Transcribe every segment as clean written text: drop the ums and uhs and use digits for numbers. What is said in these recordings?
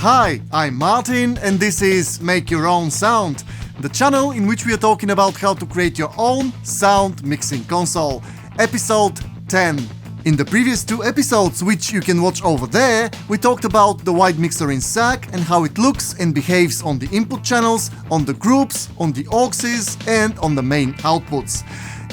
Hi, I'm Martin and this is Make Your Own Sound, the channel in which we are talking about how to create your own sound mixing console, episode 10. In the previous two episodes, which you can watch over there, we talked about the wide mixer in SAC and how it looks and behaves on the input channels, on the groups, on the auxes and on the main outputs.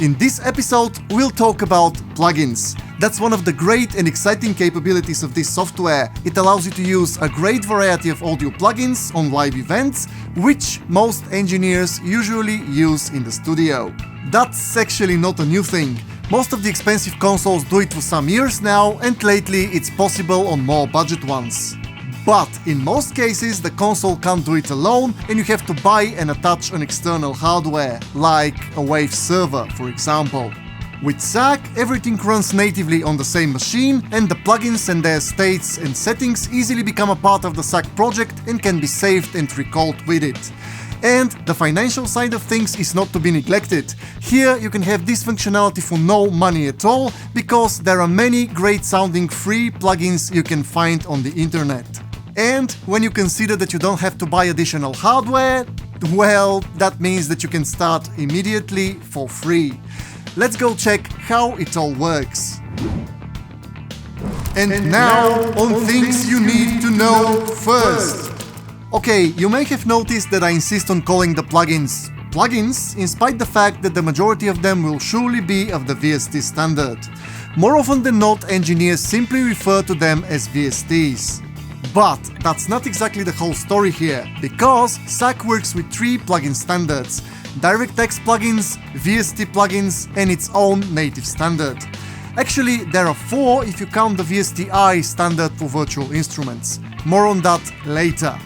In this episode, we'll talk about plugins. That's one of the great and exciting capabilities of this software. It allows you to use a great variety of audio plugins on live events, which most engineers usually use in the studio. That's actually not a new thing. Most of the expensive consoles do it for some years now, and lately it's possible on more budget ones. But in most cases the console can't do it alone and you have to buy and attach an external hardware, like a Wave server for example. With SAC, everything runs natively on the same machine and the plugins and their states and settings easily become a part of the SAC project and can be saved and recalled with it. And the financial side of things is not to be neglected. Here you can have this functionality for no money at all, because there are many great sounding free plugins you can find on the internet. And when you consider that you don't have to buy additional hardware, well, that means that you can start immediately for free. Let's go check how it all works. And now on things you need to know first. Okay, you may have noticed that I insist on calling the plugins plugins, in spite the fact that the majority of them will surely be of the VST standard. More often than not, engineers simply refer to them as VSTs. But that's not exactly the whole story here, because SAC works with three plugin standards: DirectX plugins, VST plugins, and its own native standard. Actually, there are four if you count the VST-I standard for virtual instruments. More on that later.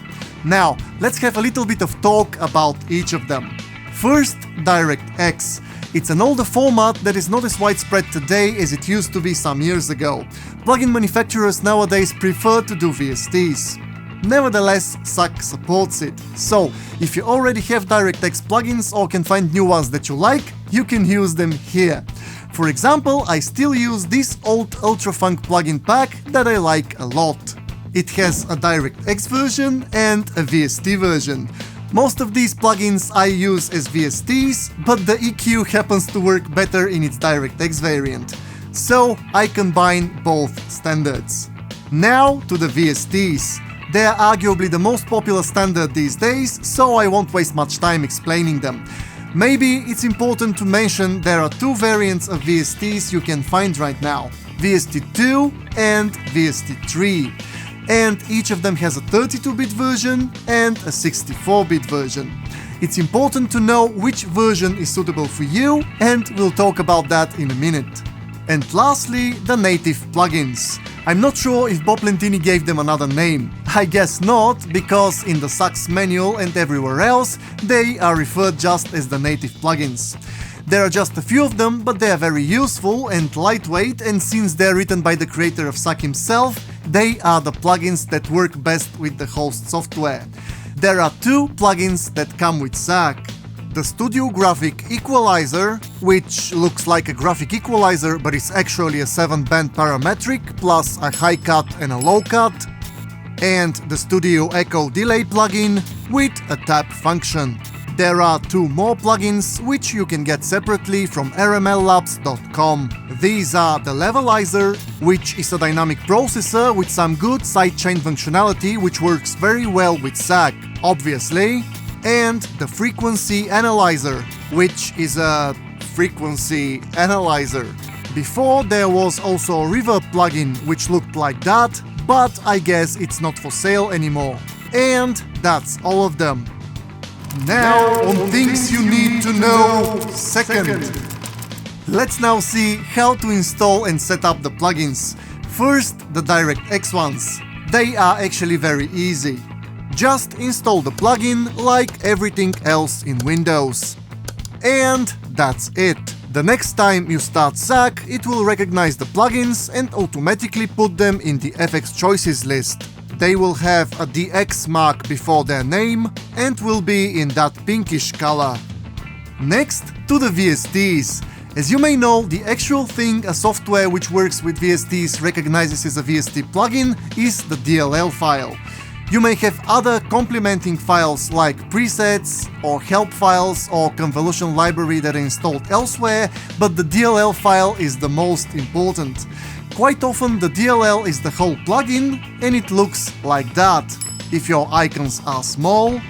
Now, let's have a little bit of talk about each of them. First, DirectX. It's an older format that is not as widespread today as it used to be some years ago. Plugin manufacturers nowadays prefer to do VSTs. Nevertheless, SAC supports it. So, if you already have DirectX plugins or can find new ones that you like, you can use them here. For example, I still use this old Ultrafunk plugin pack that I like a lot. It has a DirectX version and a VST version. Most of these plugins I use as VSTs, but the EQ happens to work better in its DirectX variant. So I combine both standards. Now to the VSTs. They are arguably the most popular standard these days, so I won't waste much time explaining them. Maybe it's important to mention there are two variants of VSTs you can find right now: VST2 and VST3. And each of them has a 32-bit version and a 64-bit version. It's important to know which version is suitable for you, and we'll talk about that in a minute. And lastly, the native plugins. I'm not sure if Bob Lentini gave them another name. I guess not, because in the SAC's manual and everywhere else, they are referred just as the native plugins. There are just a few of them, but they are very useful and lightweight, and since they are written by the creator of SAC himself, they are the plugins that work best with the host software. There are two plugins that come with SAC. The Studio Graphic Equalizer, which looks like a graphic equalizer but is actually a 7-band parametric plus a high cut and a low cut, and the Studio Echo Delay plugin with a tap function. There are two more plugins which you can get separately from rmllabs.com. These are the Levelizer, which is a dynamic processor with some good sidechain functionality which works very well with SAC, obviously, and the Frequency Analyzer, which is a frequency analyzer. Before there was also a Reverb plugin which looked like that, but I guess it's not for sale anymore. And that's all of them. Now on things you need to know second. Let's now see how to install and set up the plugins. First, the DirectX ones. They are actually very easy. Just install the plugin like everything else in Windows. And that's it. The next time you start SAC, it will recognize the plugins and automatically put them in the FX choices list. They will have a DX mark before their name and will be in that pinkish color. Next, to the VSTs. As you may know, the actual thing a software which works with VSTs recognizes as a VST plugin is the DLL file. You may have other complementing files like presets or help files or convolution library that are installed elsewhere, but the DLL file is the most important. Quite often the DLL is the whole plugin and it looks like that if your icons are small,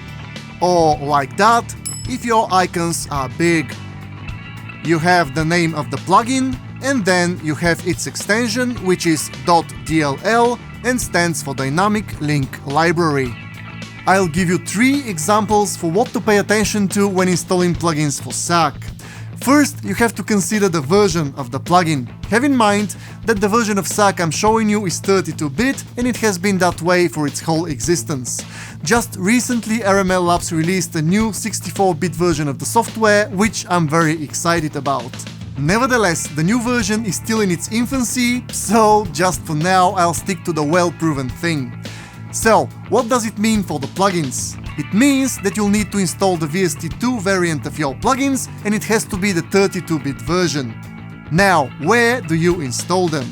or like that if your icons are big. You have the name of the plugin and then you have its extension, which is .dll and stands for Dynamic Link Library. I'll give you 3 examples for what to pay attention to when installing plugins for SAC. First, you have to consider the version of the plugin. Have in mind that the version of SAC I'm showing you is 32-bit and it has been that way for its whole existence. Just recently RML Labs released a new 64-bit version of the software, which I'm very excited about. Nevertheless, the new version is still in its infancy, so just for now I'll stick to the well-proven thing. So, what does it mean for the plugins? It means that you'll need to install the VST2 variant of your plugins and it has to be the 32-bit version. Now, where do you install them?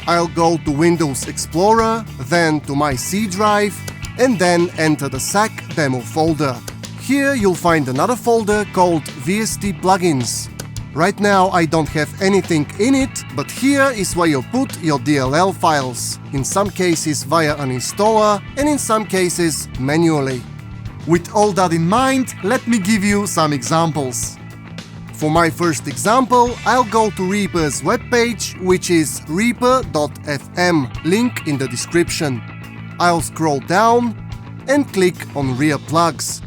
I'll go to Windows Explorer, then to my C drive, and then enter the SAC demo folder. Here you'll find another folder called VST Plugins. Right now I don't have anything in it, but here is where you put your DLL files, in some cases via an installer and in some cases manually. With all that in mind, let me give you some examples. For my first example, I'll go to Reaper's webpage, which is reaper.fm, link in the description. I'll scroll down and click on Rear Plugs.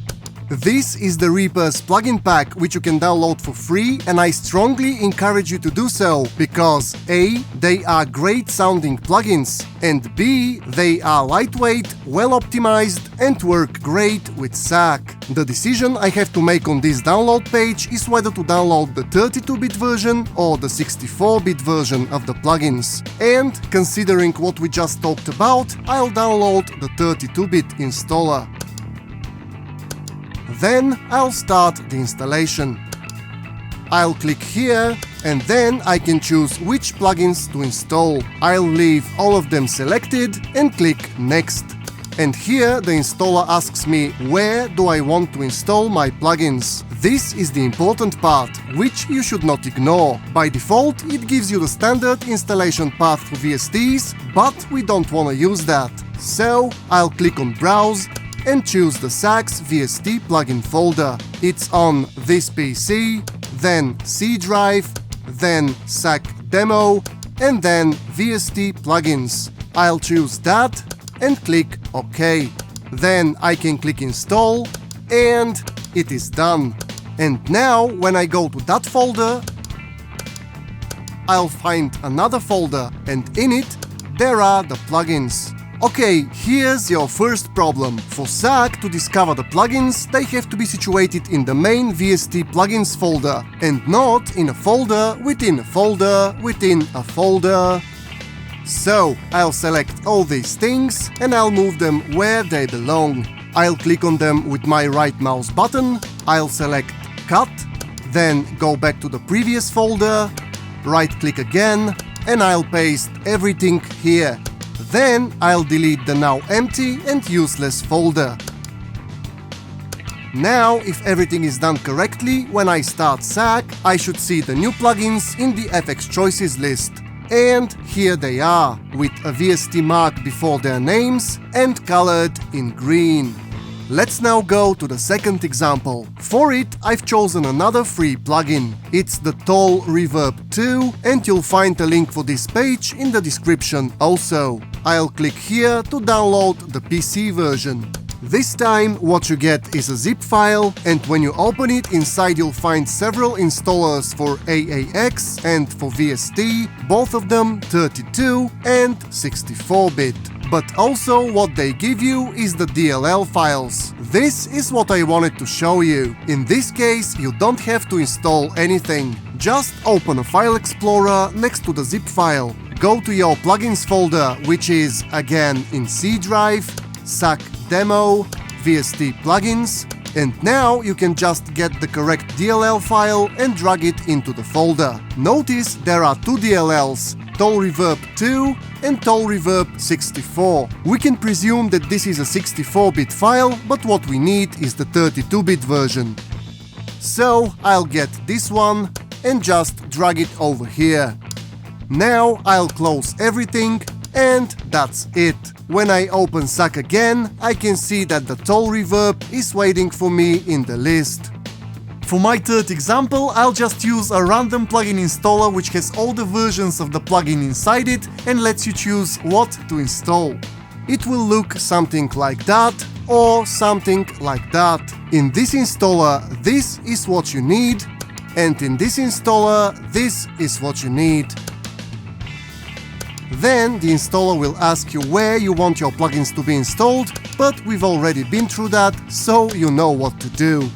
This is the Reaper's plugin pack, which you can download for free, and I strongly encourage you to do so, because A, they are great sounding plugins, and B, they are lightweight, well optimized, and work great with SAC. The decision I have to make on this download page is whether to download the 32-bit version or the 64-bit version of the plugins. And, considering what we just talked about, I'll download the 32-bit installer. Then I'll start the installation. I'll click here and then I can choose which plugins to install. I'll leave all of them selected and click Next. And here the installer asks me where do I want to install my plugins. This is the important part, which you should not ignore. By default, it gives you the standard installation path for VSTs, but we don't want to use that. So I'll click on Browse and choose the SAC's VST plugin folder. It's on this PC, then C drive, then SAC demo, and then VST plugins. I'll choose that and click OK. Then I can click Install and it is done. And now when I go to that folder, I'll find another folder and in it there are the plugins. Okay, here's your first problem. For SAC to discover the plugins, they have to be situated in the main VST plugins folder, and not in a folder within a folder within a folder. So, I'll select all these things and I'll move them where they belong. I'll click on them with my right mouse button, I'll select Cut, then go back to the previous folder, right click again, and I'll paste everything here. Then I'll delete the now empty and useless folder. Now, if everything is done correctly, when I start SAC, I should see the new plugins in the FX Choices list. And here they are, with a VST mark before their names and colored in green. Let's now go to the second example. For it, I've chosen another free plugin. It's the Toll Reverb 2, and you'll find a link for this page in the description also. I'll click here to download the PC version. This time what you get is a zip file, and when you open it, inside you'll find several installers for AAX and for VST, both of them 32 and 64-bit. But also what they give you is the DLL files. This is what I wanted to show you. In this case, you don't have to install anything. Just open a file explorer next to the zip file. Go to your plugins folder, which is again in C drive, SAC demo, VST plugins, And now you can just get the correct DLL file and drag it into the folder. Notice there are two DLLs, Toll Reverb 2 and Toll Reverb 64. We can presume that this is a 64-bit file, but what we need is the 32-bit version. So I'll get this one and just drag it over here. Now I'll close everything, and that's it. When I open SAC again, I can see that the Toll Reverb is waiting for me in the list. For my third example, I'll just use a random plugin installer which has all the versions of the plugin inside it and lets you choose what to install. It will look something like that or something like that. In this installer, this is what you need, and in this installer, this is what you need. Then the installer will ask you where you want your plugins to be installed, but we've already been through that, so you know what to do.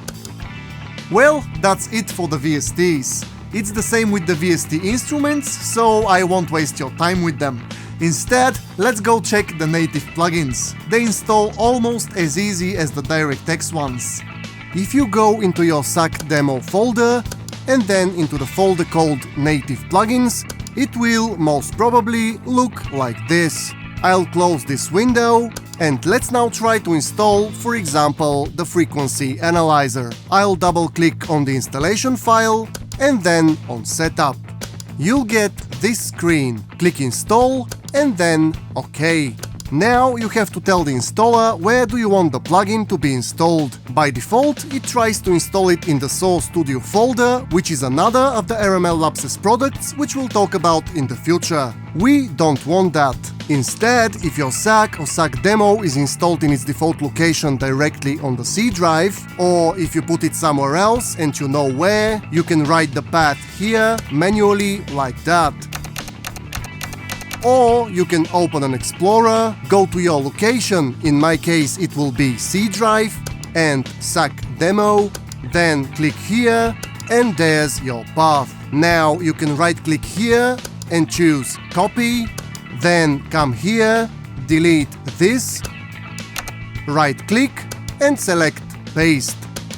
Well, that's it for the VSTs. It's the same with the VST instruments, so I won't waste your time with them. Instead, let's go check the native plugins. They install almost as easy as the DirectX ones. If you go into your SAC demo folder and then into the folder called Native Plugins, it will most probably look like this. I'll close this window and let's now try to install, for example, the frequency analyzer. I'll double click on the installation file and then on setup. You'll get this screen. Click install and then OK. Now you have to tell the installer where do you want the plugin to be installed. By default, it tries to install it in the Source Studio folder, which is another of the RML Labs products which we'll talk about in the future. We don't want that. Instead, if your SAC or SAC demo is installed in its default location directly on the C drive, or if you put it somewhere else and you know where, you can write the path here manually like that. Or you can open an Explorer, go to your location, in my case it will be C drive, and SAC demo, then click here, and there's your path. Now you can right click here and choose copy, then come here, delete this, right click and select paste.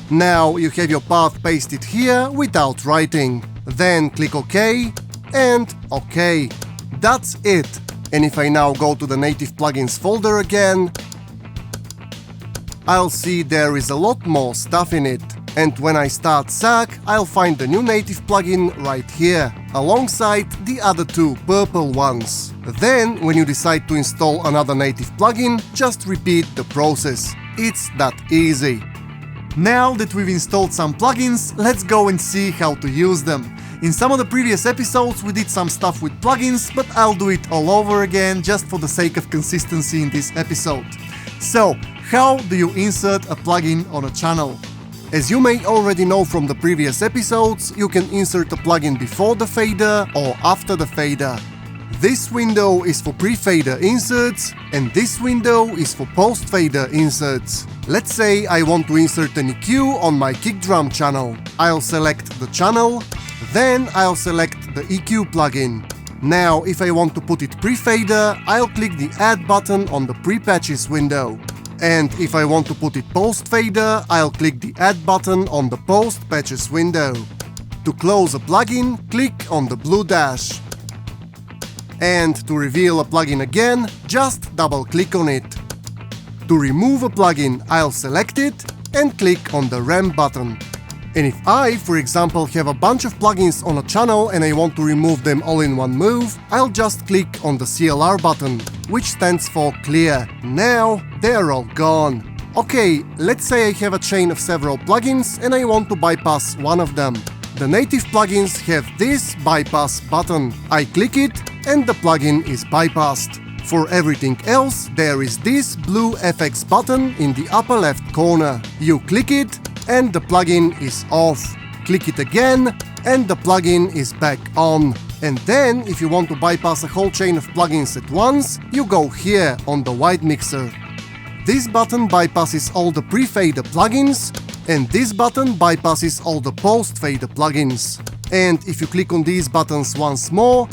Now you have your path pasted here without writing. Then click OK and OK. That's it. And if I now go to the native plugins folder again, I'll see there is a lot more stuff in it. And when I start SAC, I'll find the new native plugin right here, alongside the other two purple ones. Then, when you decide to install another native plugin, just repeat the process. It's that easy. Now that we've installed some plugins, let's go and see how to use them. In some of the previous episodes we did some stuff with plugins, but I'll do it all over again just for the sake of consistency in this episode. So, how do you insert a plugin on a channel? As you may already know from the previous episodes, you can insert a plugin before the fader or after the fader. This window is for pre-fader inserts, and this window is for post-fader inserts. Let's say I want to insert an EQ on my kick drum channel. I'll select the channel, then I'll select the EQ plugin. Now, if I want to put it pre-fader, I'll click the Add button on the Pre-Patches window. And if I want to put it post-fader, I'll click the Add button on the Post-Patches window. To close a plugin, click on the blue dash. And to reveal a plugin again, just double-click on it. To remove a plugin, I'll select it and click on the Ramp button. And if I, for example, have a bunch of plugins on a channel and I want to remove them all in one move, I'll just click on the CLR button, which stands for Clear. Now, they're all gone. Okay, let's say I have a chain of several plugins and I want to bypass one of them. The native plugins have this bypass button. I click it and the plugin is bypassed. For everything else, there is this blue FX button in the upper left corner. You click it and the plugin is off. Click it again and the plugin is back on. And then, if you want to bypass a whole chain of plugins at once, you go here on the white mixer. This button bypasses all the pre-fader plugins, and this button bypasses all the post-fader plugins. And if you click on these buttons once more,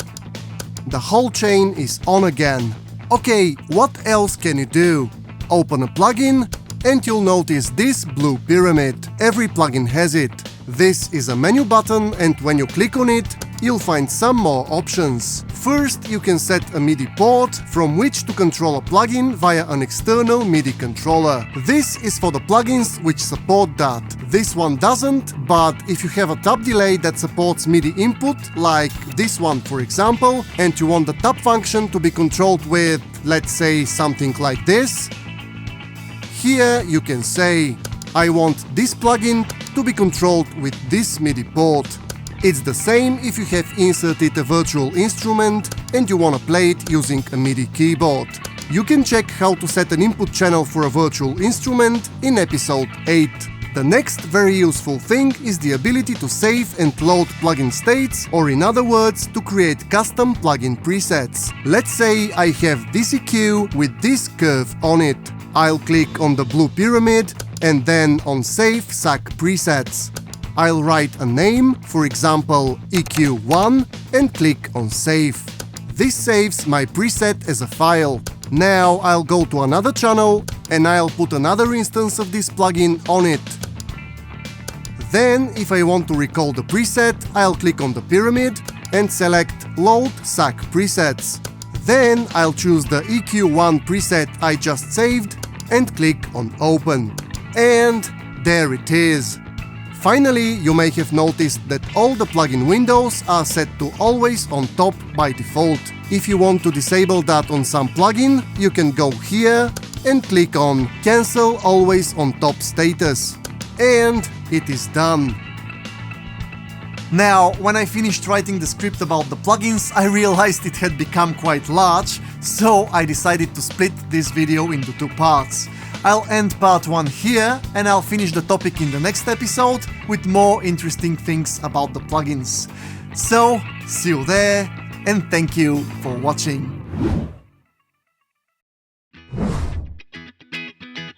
the whole chain is on again. Okay, what else can you do? Open a plugin, and you'll notice this blue pyramid. Every plugin has it. This is a menu button, and when you click on it, you'll find some more options. First, you can set a MIDI port from which to control a plugin via an external MIDI controller. This is for the plugins which support that. This one doesn't, but if you have a tap delay that supports MIDI input, like this one for example, and you want the tap function to be controlled with, let's say, something like this, here you can say, I want this plugin to be controlled with this MIDI port. It's the same if you have inserted a virtual instrument and you want to play it using a MIDI keyboard. You can check how to set an input channel for a virtual instrument in episode 8. The next very useful thing is the ability to save and load plugin states, or in other words, to create custom plugin presets. Let's say I have this EQ with this curve on it. I'll click on the blue pyramid and then on Save SAC Presets. I'll write a name, for example EQ1, and click on Save. This saves my preset as a file. Now I'll go to another channel and I'll put another instance of this plugin on it. Then, if I want to recall the preset, I'll click on the pyramid and select Load SAC Presets. Then I'll choose the EQ1 preset I just saved and click on Open. And there it is. Finally, you may have noticed that all the plugin windows are set to always on top by default. If you want to disable that on some plugin, you can go here and click on Cancel Always on Top status. And it is done. Now, when I finished writing the script about the plugins, I realized it had become quite large, so I decided to split this video into two parts. I'll end part 1 here, and I'll finish the topic in the next episode with more interesting things about the plugins. So, see you there, and thank you for watching.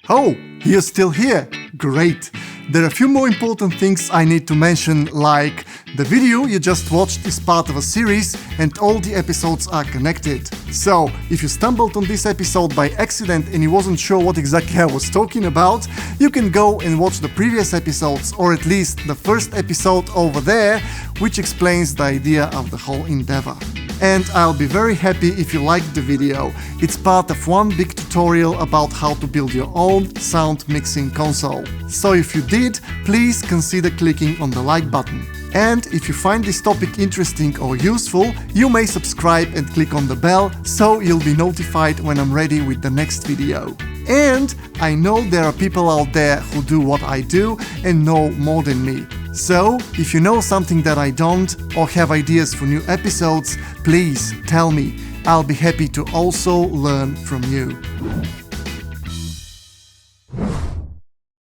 Oh, you're still here? Great! There are a few more important things I need to mention, like the video you just watched is part of a series and all the episodes are connected. So, if you stumbled on this episode by accident and you wasn't sure what exactly I was talking about, you can go and watch the previous episodes, or at least the first episode over there, which explains the idea of the whole endeavor. And I'll be very happy if you liked the video. It's part of one big tutorial about how to build your own sound mixing console. So if you did, please consider clicking on the like button. And if you find this topic interesting or useful, you may subscribe and click on the bell so you'll be notified when I'm ready with the next video. And I know there are people out there who do what I do and know more than me. So, if you know something that I don't, or have ideas for new episodes, please tell me. I'll be happy to also learn from you.